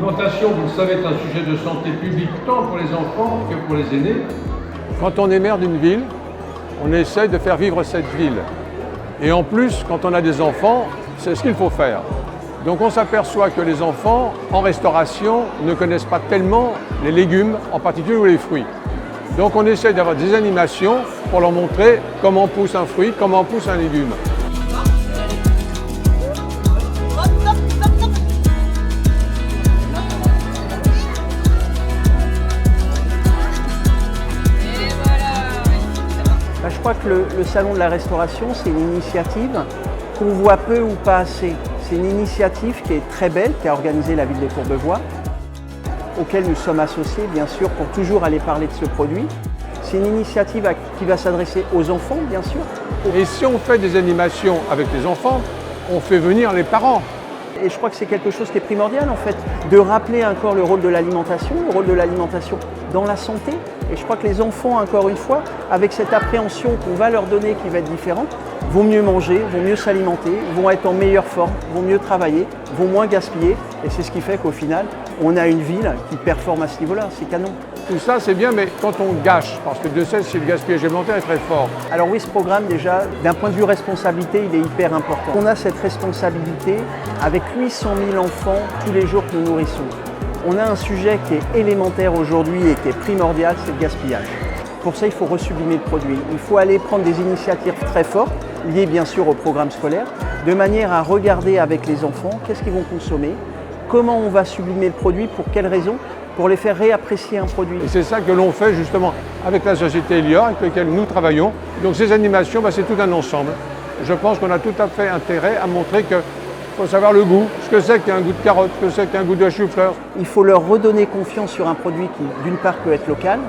L'alimentation, vous le savez, est un sujet de santé publique tant pour les enfants que pour les aînés. Quand on est maire d'une ville, on essaye de faire vivre cette ville. Et en plus, quand on a des enfants, c'est ce qu'il faut faire. Donc on s'aperçoit que les enfants, en restauration, ne connaissent pas tellement les légumes, en particulier ou les fruits. Donc on essaye d'avoir des animations pour leur montrer comment pousse un fruit, comment pousse un légume. Je crois que le Salon de la Restauration, c'est une initiative qu'on voit peu ou pas assez. C'est une initiative qui est très belle, qui a organisé la ville de Courbevoie, auquel nous sommes associés, bien sûr, pour toujours aller parler de ce produit. C'est une initiative qui va s'adresser aux enfants, bien sûr. Et si on fait des animations avec les enfants, on fait venir les parents. Et je crois que c'est quelque chose qui est primordial, en fait, de rappeler encore le rôle de l'alimentation dans la santé. Et je crois que les enfants, encore une fois, avec cette appréhension qu'on va leur donner qui va être différente, vont mieux manger, vont mieux s'alimenter, vont être en meilleure forme, vont mieux travailler, vont moins gaspiller. Et c'est ce qui fait qu'au final, on a une ville qui performe à ce niveau-là. C'est canon. Tout ça, c'est bien, mais quand on gâche, parce que Dieu sait si le gaspillage alimentaire est très fort. Alors oui, ce programme, déjà, d'un point de vue responsabilité, il est hyper important. On a cette responsabilité avec 800 000 enfants tous les jours que nous nourrissons. On a un sujet qui est élémentaire aujourd'hui et qui est primordial, c'est le gaspillage. Pour ça, il faut resublimer le produit. Il faut aller prendre des initiatives très fortes, liées bien sûr au programme scolaire, de manière à regarder avec les enfants qu'est-ce qu'ils vont consommer, comment on va sublimer le produit, pour quelles raisons, pour les faire réapprécier un produit. Et c'est ça que l'on fait justement avec la société Elior, avec laquelle nous travaillons. Donc ces animations, c'est tout un ensemble. Je pense qu'on a tout à fait intérêt à montrer qu'il faut savoir le goût, ce que c'est qu'un goût de carotte, ce que c'est qu'un goût de chou-fleur. Il faut leur redonner confiance sur un produit qui, d'une part, peut être local.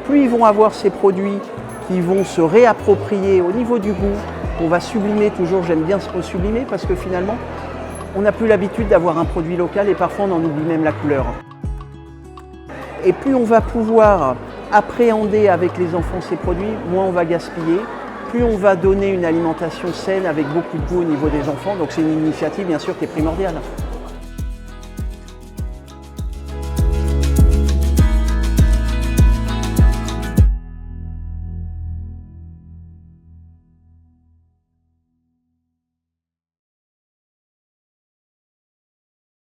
Plus ils vont avoir ces produits qui vont se réapproprier au niveau du goût, on va sublimer toujours, j'aime bien ce mot sublimer, parce que finalement, on n'a plus l'habitude d'avoir un produit local et parfois on en oublie même la couleur. Et plus on va pouvoir appréhender avec les enfants ces produits, moins on va gaspiller, plus on va donner une alimentation saine avec beaucoup de goût au niveau des enfants. Donc c'est une initiative bien sûr qui est primordiale.